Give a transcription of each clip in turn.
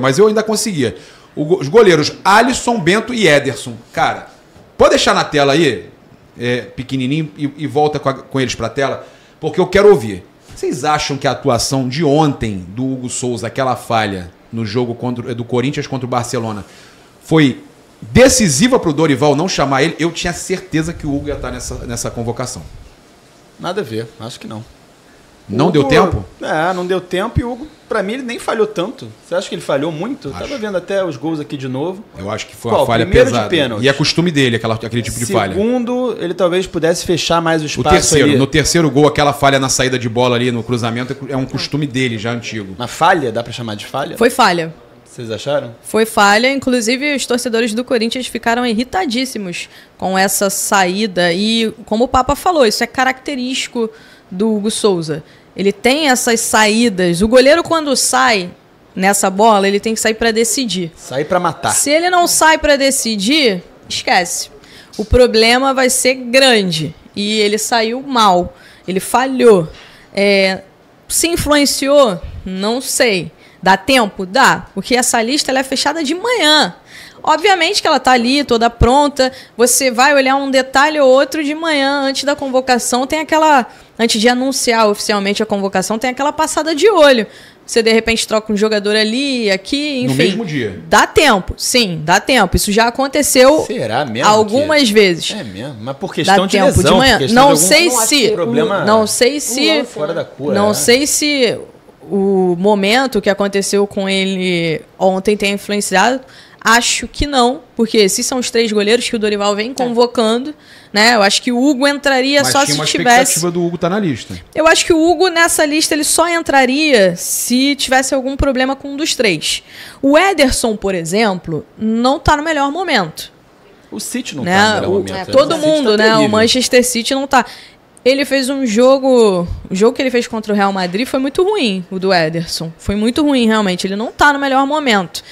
mas eu ainda conseguia. Os goleiros Alisson, Bento e Ederson. Cara, pode deixar na tela aí, pequenininho, e volta com eles pra tela, porque eu quero ouvir. Vocês acham que a atuação de ontem do Hugo Souza, aquela falha no jogo do Corinthians contra o Barcelona, foi decisiva pro Dorival não chamar ele? Eu tinha certeza que o Hugo ia estar nessa convocação. Nada a ver, acho que não. Não deu tempo? Não deu tempo e o Hugo, pra mim, ele nem falhou tanto. Você acha que ele falhou muito? Tava vendo até os gols aqui de novo. Eu acho que foi uma falha pesada. De pênalti. E é costume dele, aquele tipo de falha. Segundo, ele talvez pudesse fechar mais o espaço ali. No terceiro gol, aquela falha na saída de bola ali, no cruzamento, é um costume dele, já antigo. Na falha? Dá pra chamar de falha? Foi falha. Vocês acharam? Foi falha, inclusive os torcedores do Corinthians ficaram irritadíssimos com essa saída. E, como o Papa falou, isso é característico do Hugo Souza. Ele tem essas saídas. O goleiro, quando sai nessa bola, ele tem que sair para decidir. Sair para matar. Se ele não sai para decidir, esquece. O problema vai ser grande. E ele saiu mal. Ele falhou. Se influenciou? Não sei. Dá tempo? Dá. Porque essa lista ela é fechada de manhã. Obviamente que ela está ali, toda pronta. Você vai olhar um detalhe ou outro de manhã, antes da convocação. Tem aquela... Antes de anunciar oficialmente a convocação, tem aquela passada de olho. Você, de repente, troca um jogador ali, aqui, enfim. No mesmo dia. Dá tempo, sim, dá tempo. Isso já aconteceu algumas vezes. É mesmo? Mas por questão de lesão? Dá tempo de manhã. Não sei se... Não sei se... Fora da cura. Não sei se o momento que aconteceu com ele ontem tem influenciado. Acho que não, porque se são os 3 goleiros que o Dorival vem convocando, né? Eu acho que o Hugo entraria só se tivesse... Mas tinha uma expectativa do Hugo estar na lista. Eu acho que o Hugo, nessa lista, ele só entraria se tivesse algum problema com um dos 3. O Ederson, por exemplo, não está no melhor momento. O City não está no melhor momento. Todo mundo, né? O Manchester City não está. Ele fez um jogo... O jogo que ele fez contra o Real Madrid foi muito ruim, o do Ederson. Foi muito ruim, realmente. Ele não está no melhor momento.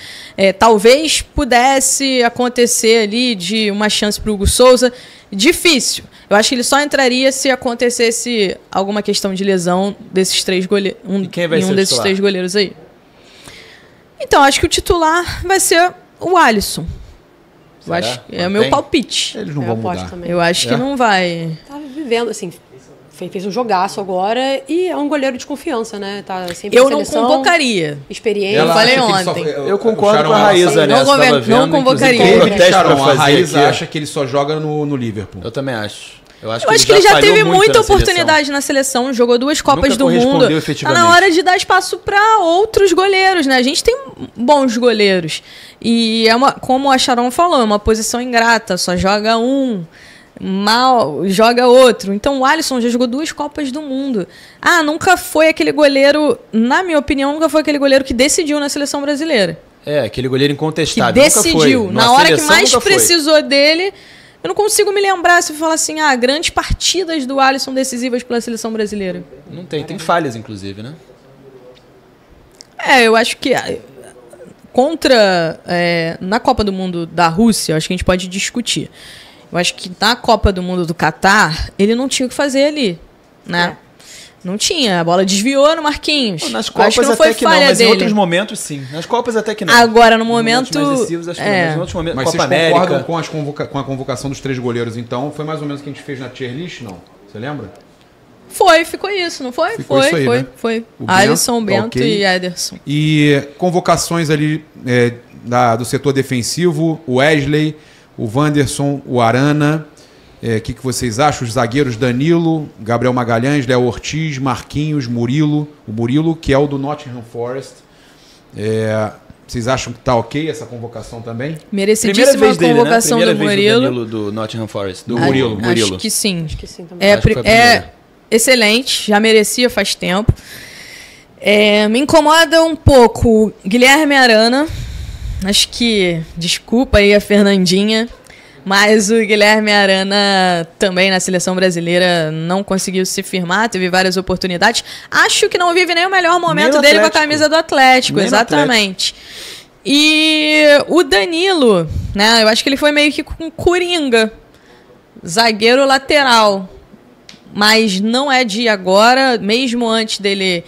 Talvez pudesse acontecer ali de uma chance para o Hugo Souza. Difícil. Eu acho que ele só entraria se acontecesse alguma questão de lesão desses 3 goleiros. Desses 3 goleiros aí. Então, acho que o titular vai ser o Alisson. Eu acho, é o meu palpite. Eles não vão mudar. Também. Eu acho que não vai. Tá vivendo, assim, fez um jogaço agora e é um goleiro de confiança, né? Tá sempre eu não convocaria. Experiência. Eu falei ontem. Eu concordo com a Raíza, né? Não convocaria. A Raíza acha que ele só joga no Liverpool. Eu também acho. Eu acho que ele já teve muita oportunidade na seleção, jogou 2 Copas do Mundo. Tá na hora de dar espaço para outros goleiros, né? A gente tem bons goleiros. E como a Sharon falou, é uma posição ingrata, só joga um, mal joga outro. Então o Alisson já jogou 2 Copas do Mundo. Nunca foi aquele goleiro, na minha opinião, nunca foi aquele goleiro que decidiu na seleção brasileira. Aquele goleiro incontestável. Que decidiu. Na hora que mais precisou dele... Eu não consigo me lembrar se eu falar assim, grandes partidas do Alisson decisivas pela seleção brasileira. Não tem falhas, inclusive, né? Eu acho que na Copa do Mundo da Rússia, eu acho que a gente pode discutir. Eu acho que na Copa do Mundo do Catar, ele não tinha o que fazer ali, né? Não tinha, a bola desviou no Marquinhos. Nas Copas acho que não foi até que não, mas dele. Em outros momentos sim. Nas Copas até que não. Agora, no momento... mais decisivos, acho que não, mas em outros momentos, mas Copa vocês concordam América... com a convocação dos 3 goleiros, então? Foi mais ou menos o que a gente fez na tier list, não? Você lembra? Ficou isso, não foi? Ficou isso aí, né? Foi. Alisson, Bento e Ederson. E convocações ali do setor defensivo, o Wesley, o Wanderson, o Arana... O que vocês acham? Os zagueiros Danilo, Gabriel Magalhães, Léo Ortiz, Marquinhos, Murilo. O Murilo, que é o do Nottingham Forest. Vocês acham que tá ok essa convocação também? Merecidíssima vez dele, convocação né? do Murilo. Danilo do Nottingham Forest. Do Murilo. Acho que sim. Também. Excelente, já merecia faz tempo. Me incomoda um pouco o Guilherme Arana. Acho que, desculpa aí a Fernandinha, mas o Guilherme Arana também na seleção brasileira não conseguiu se firmar, teve várias oportunidades. Acho que não vive nem o melhor momento dele com a camisa do Atlético, exatamente. E o Danilo, né? Eu acho que ele foi meio que com coringa, zagueiro lateral, mas não é de agora, mesmo antes dele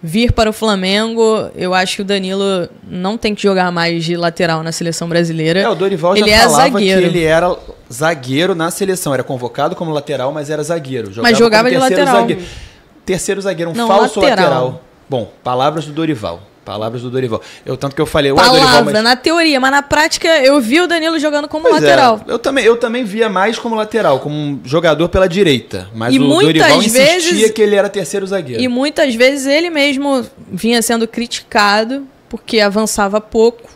vir para o Flamengo, eu acho que o Danilo não tem que jogar mais de lateral na seleção brasileira. O Dorival já ele falava zagueiro. que ele era zagueiro na seleção. Era convocado como lateral, mas era zagueiro. Mas jogava de lateral. Terceiro zagueiro, Não, falso lateral. lateral. Bom, palavras do Dorival. Tanto que eu falei... Ué, Palavra, Dorival, mas... na teoria, mas na prática eu vi o Danilo jogando como Pois lateral. Eu também via mais como lateral, como um jogador pela direita. Mas E o muitas Dorival insistia vezes- que ele era terceiro zagueiro. E muitas vezes ele mesmo vinha sendo criticado porque avançava pouco.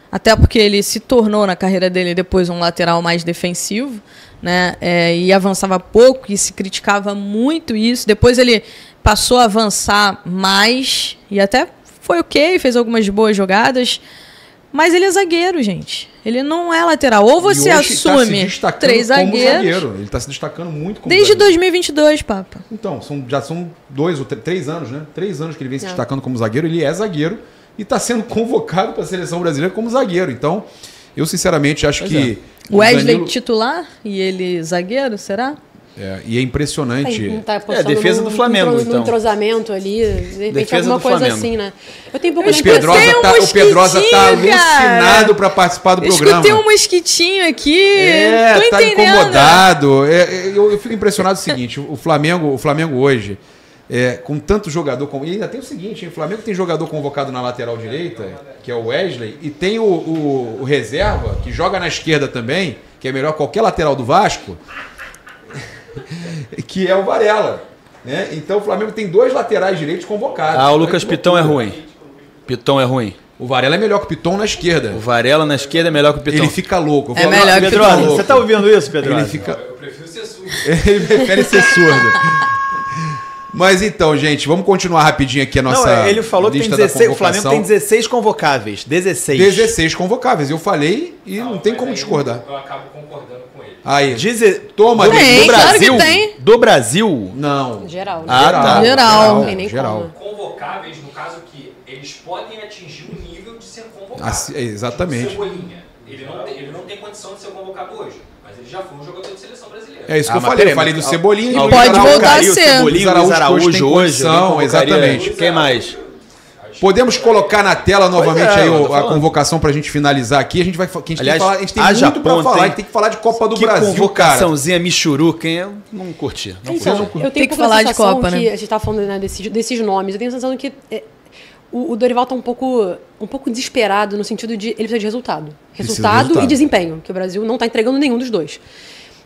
Até porque ele se tornou na carreira dele depois um lateral mais defensivo, né? E avançava pouco e se criticava muito isso. Depois ele passou a avançar mais e até foi ok, fez algumas boas jogadas. Mas ele é zagueiro, gente. Ele não é lateral. Ou você E hoje tá se assume destacando 3 como zagueiros. zagueiro. Ele está se destacando muito como Desde zagueiro. 2022, Papa. Então, já são 2 ou 3 anos, né? 3 anos que ele vem se É. destacando como zagueiro. Ele é zagueiro e está sendo convocado para a seleção brasileira como zagueiro. Então, eu sinceramente acho que... o Wesley Danilo- titular e ele zagueiro, será? E é impressionante. Não tá apostando defesa do Flamengo, no então. entrosamento ali, de repente Defesa alguma do coisa Flamengo. assim, né? Eu tenho um pouco Eu de escutei impressão. um O Pedrosa tá mosquitinho, alucinado cara. para participar do Eu programa. escutei um mosquitinho aqui. Tô tá entendendo. incomodado. Eu fico impressionado com o seguinte, o Flamengo hoje, com tanto jogador... E ainda tem o seguinte, hein, o Flamengo tem jogador convocado na lateral direita, que é o Wesley, e tem o reserva, que joga na esquerda também, que é melhor que qualquer lateral do Vasco, que é o Varela. Né? Então o Flamengo tem 2 laterais direitos convocados. O Lucas Que Piton é loucura. ruim. Piton é ruim. O Varela é melhor que o Piton na esquerda. O Varela na esquerda é melhor que o Piton. Ele fica louco. Eu É falo, melhor que o Pedrosa, Piton. você tá ouvindo isso, Pedrosa? Ele fica... Eu prefiro ser surdo. Ele prefere ser surdo. Mas então, gente, vamos continuar rapidinho aqui a nossa Não, ele falou que tem lista da 16, o Flamengo convocação. tem 16 convocáveis. 16. 16 convocáveis. Eu falei e não tem mas como aí discordar. Eu acabo concordando com ele. Aí, Toma, Tem, do claro Brasil. que tem. Do Brasil. não. Geral, né? Ah, tá. Geral. Não tem nem Geral. como. Convocáveis, no caso que eles podem atingir o nível de ser convocado. Assim, exatamente. Tipo Cebolinha. Ele não tem condição de ser convocado hoje, mas ele já foi um jogador de seleção brasileira. É isso que eu mas falei. peraí, Eu falei do mas- Cebolinha. E do pode Araújo. voltar a Caiu, ser. Cebolinha, Luiz Luiz Araújo Araújo tem hoje. condição, eu nem convocaria. exatamente. Quem mais? Podemos colocar na tela novamente Pois é, aí eu tô a falando. conversão pra gente finalizar aqui. A gente vai que a gente Aliás, tem, que falar, a gente tem haja muito pra ponta, falar. hein? A gente tem que falar de Copa do Que Brasil, cara. convocaçãozinha michuruca, hein? Eu não curti. Não Então, curti. eu tenho Tem que um pouco da falar de sensação Copa, que né? a gente tá falando, né, desses nomes. Eu tenho a sensação que o Dorival tá um pouco desesperado no sentido de ele precisa de resultado. Precisa de Resultado resultado. e desempenho, que o Brasil não tá entregando nenhum dos dois.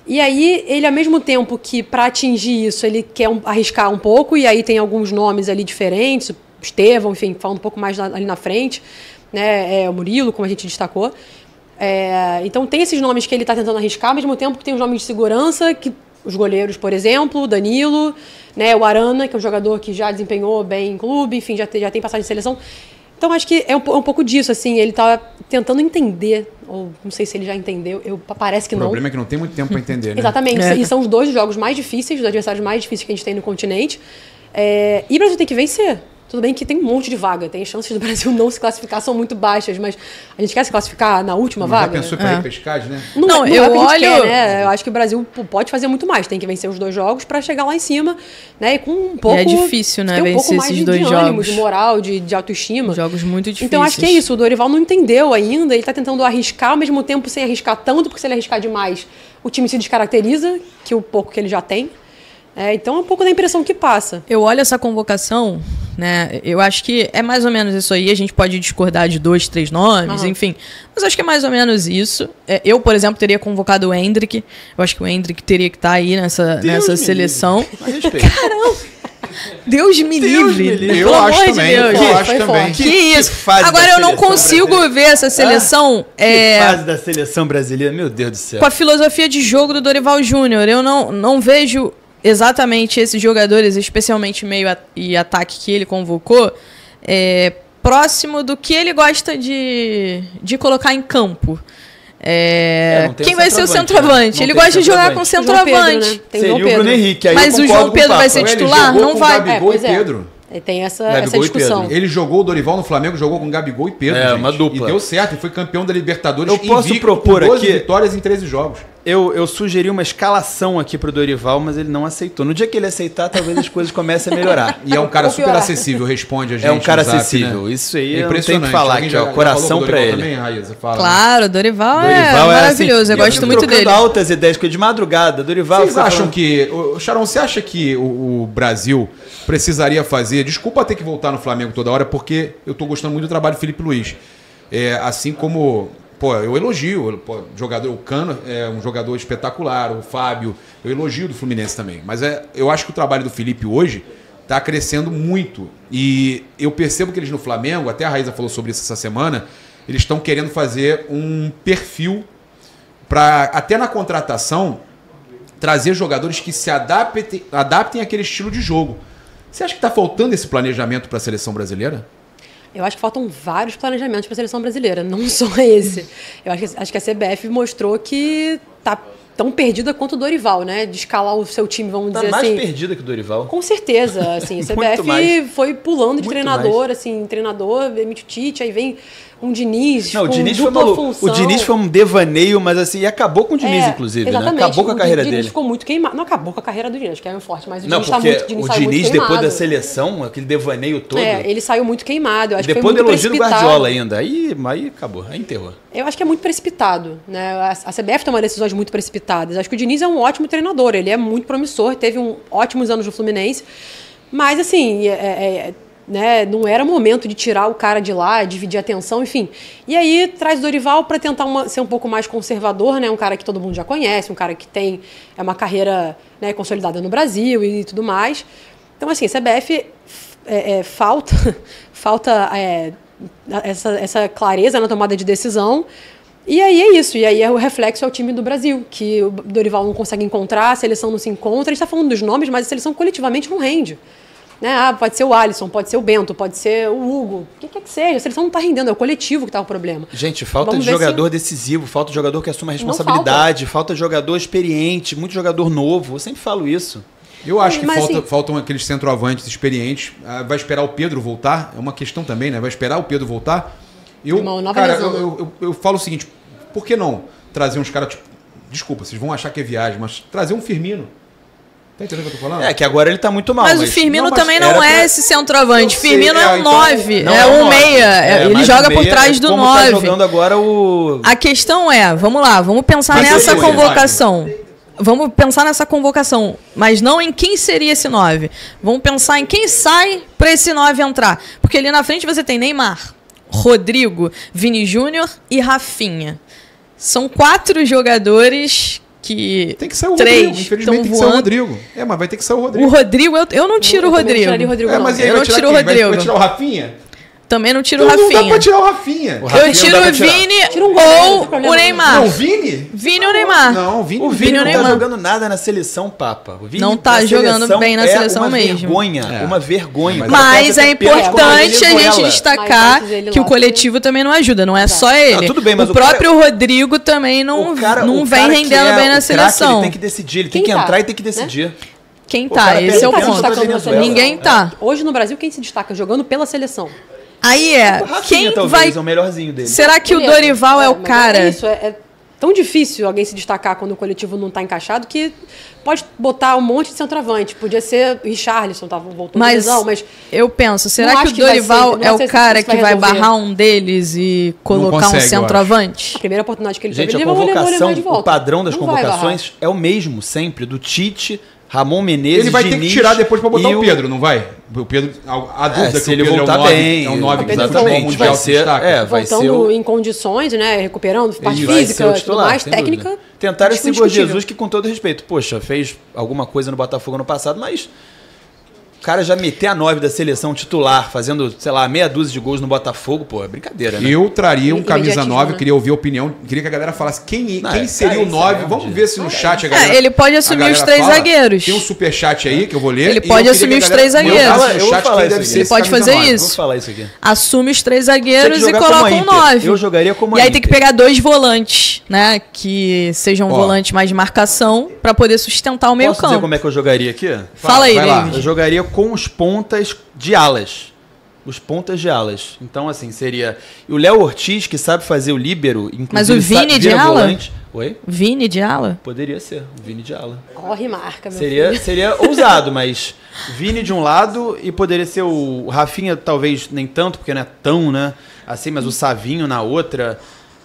E aí, ele, ao mesmo tempo que para atingir isso, ele quer arriscar um pouco, e aí tem alguns nomes ali diferentes, o Estevão, enfim, falando um pouco mais ali na frente, né, o Murilo, como a gente destacou. Então tem esses nomes que ele está tentando arriscar, ao mesmo tempo que tem os nomes de segurança, que os goleiros, por exemplo, o Danilo, né, o Arana, que é um jogador que já desempenhou bem em clube, enfim, já tem passagem de seleção. Então acho que é um pouco disso, assim, ele tá tentando entender, ou não sei se ele já entendeu, parece que O não. problema é que não tem muito tempo pra entender, né? Exatamente, É. e são os 2 jogos mais difíceis, os adversários mais difíceis que a gente tem no continente. E o Brasil tem que vencer. Tudo bem que tem um monte de vaga, tem chances do Brasil não se classificar, são muito baixas, mas a gente quer se classificar na última Já vaga? pensou pra ir pescagem, né? Não, é eu o que a gente olho- quer, né? Eu acho que o Brasil pode fazer muito mais, tem que vencer os 2 jogos para chegar lá em cima, né? E com um pouco... é difícil, né, ter um pouco vencer mais esses de 2 ânimo, jogos. de moral, de autoestima. Jogos muito difíceis. Então acho que é isso, o Dorival não entendeu ainda, ele está tentando arriscar, ao mesmo tempo sem arriscar tanto, porque se ele arriscar demais, o time se descaracteriza, que o pouco que ele já tem. Então é um pouco da impressão que passa. Eu olho essa convocação, né? Eu acho que é mais ou menos isso aí. A gente pode discordar de 2, 3 nomes, Aham. enfim. Mas acho que é mais ou menos isso. Eu, por exemplo, teria convocado o Hendrick. Eu acho que o Hendrick teria que estar aí nessa me seleção. A respeito. Deus me livre. me livre. Eu Pelo acho amor de também, Deus. eu acho Foi também. forte. Que isso. fase Agora da eu não seleção consigo brasileira. ver essa seleção Que fase da seleção brasileira, meu Deus do céu. com a filosofia de jogo do Dorival Júnior. Eu não vejo exatamente esses jogadores, especialmente meio e ataque que ele convocou, próximo do que ele gosta de colocar em campo. não tem Quem o vai ser o centroavante, centroavante? né? Ele Não tem gosta de jogar com O João Pedro, centroavante. né? Tem o Seria João o Bruno Pedro. Henrique. Aí Mas eu o concordo João com Pedro Papa. vai ser Ele titular? jogou Não com vai. Gabigol pois e é. Pedro. Tem essa Gabigol e discussão. Pedro. Ele jogou o Dorival no Flamengo, jogou com Gabigol e Pedro. É, gente. uma dupla. E deu certo, e foi campeão da Libertadores. Eu posso invicto, propor com 12 aqui- vitórias em 13 jogos. Eu sugeri uma escalação aqui pro Dorival, mas ele não aceitou. No dia que ele aceitar, talvez as coisas comecem a melhorar. E é um cara super acessível, responde a gente. É um cara no Zap, acessível. né? Isso aí É eu não tenho impressionante. que falar Alguém aqui, ó. Coração pra ele. Também, Raíssa, fala, né? Claro, Dorival é Dorival maravilhoso. assim, eu gosto muito trocando dele. altas ideias com ele de madrugada. Dorival. Vocês fica acham falando- que... Sharon, você acha que o Brasil precisaria fazer... Desculpa ter que voltar no Flamengo toda hora, porque eu tô gostando muito do trabalho do Felipe Luiz. Assim como... Pô, eu elogio. Jogador, o Cano é um jogador espetacular. O Fábio, eu elogio do Fluminense também. Mas eu acho que o trabalho do Felipe hoje tá crescendo muito. E eu percebo que eles no Flamengo, até a Raíssa falou sobre isso essa semana, eles estão querendo fazer um perfil para, até na contratação, trazer jogadores que se adaptem àquele estilo de jogo. Você acha que está faltando esse planejamento para a seleção brasileira? Eu acho que faltam vários planejamentos para a seleção brasileira, não só esse. Eu acho que a CBF mostrou que tá tão perdida quanto o Dorival, né? De escalar o seu time, vamos Tá dizer mais assim. perdida que o Dorival. Com certeza, assim, a Muito CBF mais. foi pulando de Muito treinador, assim, treinador, demite o Tite, aí vem um Diniz Não, o com Diniz foi dupla maluco. função. O Diniz foi um devaneio, mas assim, e acabou com o Diniz, inclusive, né? exatamente. Acabou com a carreira O Diniz dele. ficou muito queimado. Não acabou com a carreira do Diniz, que é forte, mas o Não, Diniz tá porque muito, o saiu muito Diniz, depois da queimado. seleção, aquele devaneio todo, Ele saiu muito queimado. Eu acho depois que foi do muito elogio do precipitado. Guardiola ainda. Aí acabou, aí enterrou. Eu acho que é muito precipitado, né? A CBF toma decisões muito precipitadas. Acho que o Diniz é um ótimo treinador, ele é muito promissor, teve ótimos anos no Fluminense, mas assim, né, não era momento de tirar o cara de lá, dividir a atenção, enfim. E aí traz o Dorival para tentar ser um pouco mais conservador, né? Um cara que todo mundo já conhece, um cara que tem uma carreira, né, consolidada no Brasil e tudo mais. Então, assim, a CBF falta essa clareza na tomada de decisão. E aí é isso, e aí o reflexo é o time do Brasil, que o Dorival não consegue encontrar, a seleção não se encontra. A gente está falando dos nomes, mas a seleção coletivamente não rende. Né? Pode ser o Alisson, pode ser o Bento, pode ser o Hugo, o que quer que seja. A seleção não está rendendo, é o coletivo que está o problema. Gente, falta Vamos de ver jogador decisivo, falta de jogador que assuma a responsabilidade, falta de jogador experiente, muito jogador novo. Eu sempre falo isso. Eu acho que Mas, assim, faltam aqueles centroavantes experientes. Vai esperar o Pedro voltar? É uma questão também, né? Vai esperar o Pedro voltar? Uma nova lesão. Eu falo o seguinte, por que não trazer uns caras... Desculpa, vocês vão achar que é viagem, mas trazer um Firmino. Tá entendendo o que eu tô falando? É que agora ele tá muito mal. Mas o Firmino também não era é pra- esse centroavante. Eu sei, Firmino é um então, 9, Não, é um um nove. meia. Ele mas joga o meia por trás do como 9. Tá jogando agora o... A questão é, vamos lá, vamos pensar Mas nessa eu sei, convocação. Vamos pensar nessa convocação, mas não em quem seria esse 9. Vamos pensar em quem sai para esse 9 entrar. Porque ali na frente você tem Neymar, Rodrigo, Vini Júnior e Rafinha. São 4 jogadores que... Tem que sair o Rodrigo. 3 Infelizmente tem que sair o Rodrigo. Mas vai ter que sair o Rodrigo. O Rodrigo, eu não tiro o Eu também não tiraria Rodrigo. o Rodrigo, não. Mas e aí Eu vai não tirar tiro o quem? Rodrigo. Vai tirar o Rafinha? Também não tiro o Então não dá Rafinha. pra tirar o Rafinha. O Rafinha Eu tiro não dá o pra tirar. Vini Tira um gol, não tem ou problema o não. Neymar. Não, Vini? Vini ou Neymar. Não, Vini. O Vini Vini não ou tá Neymar. jogando nada na seleção, Papa. O Vini Não tá na jogando seleção bem na é seleção uma mesmo. Vergonha, uma vergonha. Mas é importante a gente Mas destacar antes ele que o lá coletivo também não ajuda, não é só ele. Não, tudo bem, mas o o cara- próprio Rodrigo também não vem rendendo bem na seleção. Ele tem que decidir, ele tem Quem que tá, entrar e tem que né? decidir. Quem O tá? cara Esse é o perde ponto. pra Venezuela. Ninguém tá. Hoje no Brasil, quem se destaca jogando pela seleção? Aí é, O Rafinha, quem talvez, vai... é o melhorzinho dele. Será que o Beleza. Dorival é o mas cara? É isso, é tão difícil alguém se destacar quando o coletivo não tá encaixado que pode botar um monte de centroavante. Podia ser o Richarlison, tava voltando de Mas lesão, mas eu penso, será Não que o acho que vai Dorival ser- não é vai ser o cara isso que que vai vai resolver. barrar um deles e colocar consegue, um eu centroavante? a primeira oportunidade que ele Gente, teve, a ele levou o convocação, Neymar de volta. o padrão das Não vai convocações é o mesmo sempre, do Tite, Ramon Menezes, Ele vai ter que Diniz tirar depois pra botar e o Pedro, não vai? O Pedro, a dúvida se que ele o Pedro voltar é o 9, bem, é um 9 que Pedro no futebol voltar mundial vai se ser, destaca. vai ser voltando o... em condições, né? Recuperando parte Ele vai ser física, o tudo titular, mais, sem técnica. dúvida. Tentaram esse Igor indiscutível. Jesus, que com todo respeito, poxa, fez alguma coisa no Botafogo no passado, mas o cara já meter a 9 da seleção titular, fazendo, sei lá, meia dúzia de gols no Botafogo, pô, é brincadeira, né? Eu traria um camisa Imediatismo, 9, né? queria ouvir a opinião, queria que a galera falasse quem seria o isso 9. é Vamos mesmo, ver se no chat a galera. ele pode a assumir galera os 3 fala. zagueiros. Tem um superchat aí que eu vou ler. Ele e pode eu queria assumir que a os galera 3 zagueiros. mandasse no Eu vou chat falar quem isso deve aqui. ser Ele esse pode camisa fazer 9. isso. Vou falar isso aqui. Assume os 3 Tinha zagueiros que e jogar coloca como a um Inter. 9. Eu jogaria como E a aí tem que Inter. pegar 2 volantes, né? Que sejam volantes mais de marcação pra poder sustentar o meio Posso dizer campo. como é que eu jogaria aqui? Fala aí, Vai lá. David. Eu jogaria com os pontas de alas. Os pontas de alas. Então, assim, seria... E o Léo Ortiz, que sabe fazer o líbero, inclusive Mas o Vini sabe, de vira ala? volante. Oi? Vini de ala? Poderia ser, o Vini de ala. Corre e marca, meu filho. Seria ousado, mas Vini de um lado e poderia ser o Rafinha, talvez nem tanto, porque não é tão, né? Assim, mas o Savinho na outra.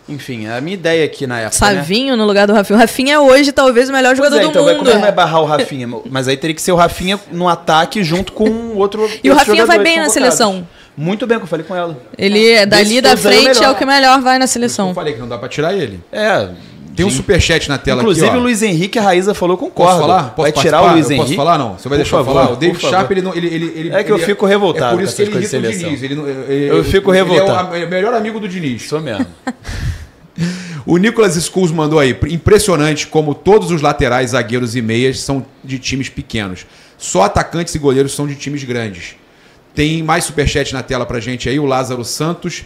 Enfim, a minha ideia aqui na época. Savinho no lugar do Rafinha. O Rafinha é hoje talvez o melhor jogador do então, mundo. Como é que vai barrar o Rafinha? Mas aí teria que ser o Rafinha no ataque junto com outro. E o Rafinha vai bem na convocados. seleção. Muito bem, que eu falei com ela. Ele é dali Desses da todos aí, o frente, melhor. é o que melhor vai na Eu seleção. falei que não dá pra tirar ele. É. Tem um superchat na tela Inclusive aqui, ó. o Luiz Henrique, a Raíza falou, concordo. Posso falar? Vai Posso tirar participar? o Luiz Eu Henrique? posso falar, não? Você vai Por deixar eu favor, falar? O David por Sharp, favor. ele não... Ele, É que eu ele fico revoltado É por com isso que essas ele coisas irrita de o seleção. Diniz. Eu fico revoltado. Ele é o melhor amigo do Diniz. Isso mesmo. O Nicolas Schools mandou aí. Impressionante como todos os laterais, zagueiros e meias são de times pequenos. Só atacantes e goleiros são de times grandes. Tem mais superchat na tela pra gente aí, o Lázaro Santos.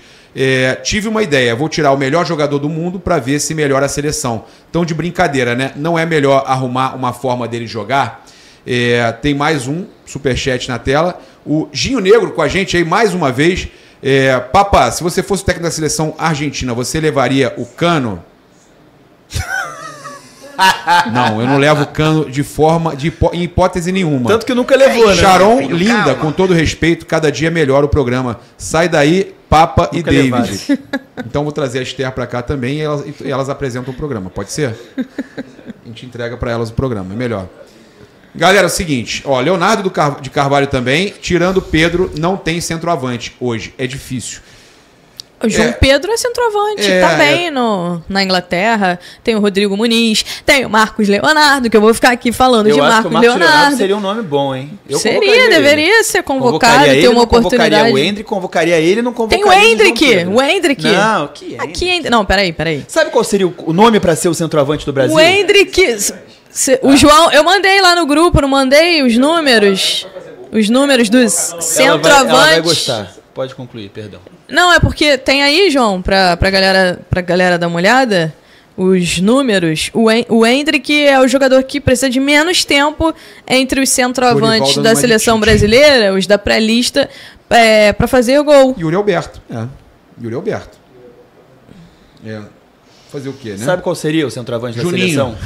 Tive uma ideia, vou tirar o melhor jogador do mundo pra ver se melhora a seleção. Então, de brincadeira, né? Não é melhor arrumar uma forma dele jogar? Tem mais um superchat na tela. O Ginho Negro com a gente aí mais uma vez. Papa, se você fosse o técnico da seleção argentina, você levaria o Cano? Não, eu não levo o Cano em hipótese nenhuma. Tanto que nunca levou, né? Sharon, linda, com todo respeito, cada dia melhora o programa. Sai daí, Papa Nunca e David. levasse. Então vou trazer a Esther pra cá também e elas apresentam o programa. Pode ser? A gente entrega pra elas o programa, é melhor. Galera, é o seguinte, ó, Leonardo de Carvalho também, tirando Pedro, não tem centroavante hoje. É difícil. O João Pedro é centroavante, tá bem na Inglaterra. Tem o Rodrigo Muniz, tem o Marcos Leonardo, que eu vou ficar aqui falando de Eu acho que Marcos o Marcos Leonardo. seria um nome bom, hein? Eu Seria, convocaria ele. deveria ser convocado, Convocaria ter ele, uma não convocaria oportunidade. o Hendrick, convocaria ele, não Tem convocaria o Hendrick, João Pedro. o Hendrick. Não, que Hendrick? Aqui, não, peraí. Sabe qual seria o nome pra ser o centroavante do Brasil? O Hendrick, o João, eu mandei lá no grupo, não mandei os números dos Ela centroavantes. vai gostar. Pode concluir, perdão. Não, é porque tem aí, João, pra galera dar uma olhada, os números. O Hendrick é o jogador que precisa de menos tempo entre os centroavantes da seleção brasileira, os da pré-lista, pra fazer o gol. Yuri Alberto. Yuri Alberto. Fazer o quê, né? Sabe qual seria o centroavante da Juninho. seleção?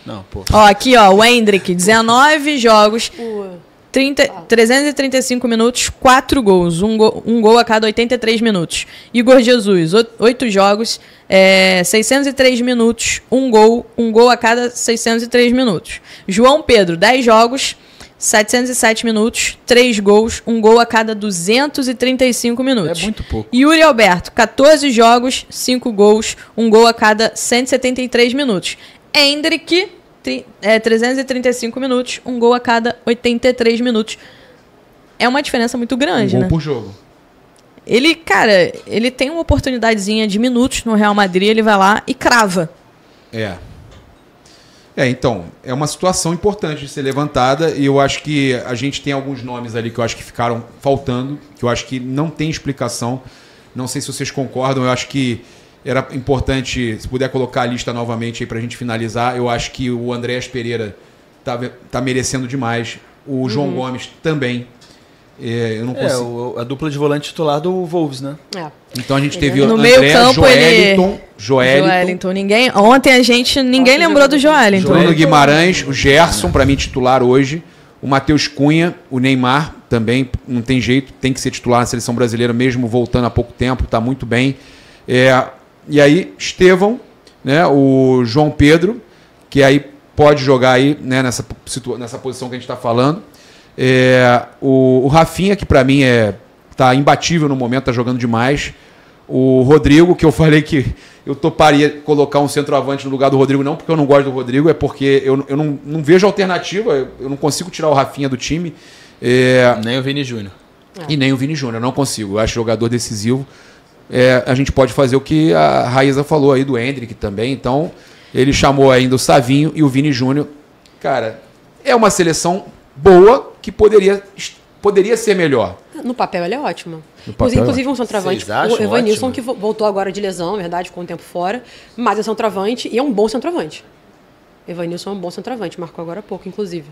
Não, pô. Ó, aqui, ó, o Hendrick, 19 jogos, 335 minutos, 4 gols. Um gol a cada 83 minutos. Igor Jesus, 8 jogos, 603 minutos, um gol a cada 603 minutos. João Pedro, 10 jogos, 707 minutos, 3 gols, um gol a cada 235 minutos. É muito pouco. Yuri Alberto, 14 jogos, 5 gols, um gol a cada 173 minutos. Hendrick, 335 minutos, um gol a cada 83 minutos. É uma diferença muito grande, Um gol né? por jogo. Ele tem uma oportunidadezinha de minutos no Real Madrid, ele vai lá e crava. Então, é uma situação importante de ser levantada e eu acho que a gente tem alguns nomes ali que eu acho que ficaram faltando, que eu acho que não tem explicação. Não sei se vocês concordam, eu acho que era importante, se puder colocar a lista novamente aí pra gente finalizar. Eu acho que o Andréas Pereira tá merecendo demais. O João Gomes também. Eu não consigo. A dupla de volante titular do Wolves, né? Então a gente teve No o meio André, campo, Joelinton, Ontem ninguém lembrou do Joelinton. Bruno Guimarães, o Gerson, pra mim titular hoje. O Matheus Cunha, o Neymar também, não tem jeito, tem que ser titular na seleção brasileira, mesmo voltando há pouco tempo, tá muito bem. E aí, Estevão, né, o João Pedro, que aí pode jogar aí, né, nessa posição que a gente está falando. O Rafinha, que para mim tá imbatível no momento, tá jogando demais. O Rodrigo, que eu falei que eu toparia colocar um centroavante no lugar do Rodrigo, não porque eu não gosto do Rodrigo, é porque eu não vejo alternativa, eu não consigo tirar o Rafinha do time. Nem o Vini Júnior. E nem o Vini Júnior, eu não consigo. Eu acho jogador decisivo. A gente pode fazer o que a Raíza falou aí do Hendrick também. Então, ele chamou ainda o Savinho e o Vini Júnior. Cara, é uma seleção boa que poderia ser melhor. No papel ele é ótimo. papel Inclusive um centroavante, Vocês acham o Evanilson, ótimo? que voltou agora de lesão, na verdade, ficou um tempo fora, mas é centroavante e é um bom centroavante. Evanilson é um bom centroavante, marcou agora há pouco, inclusive.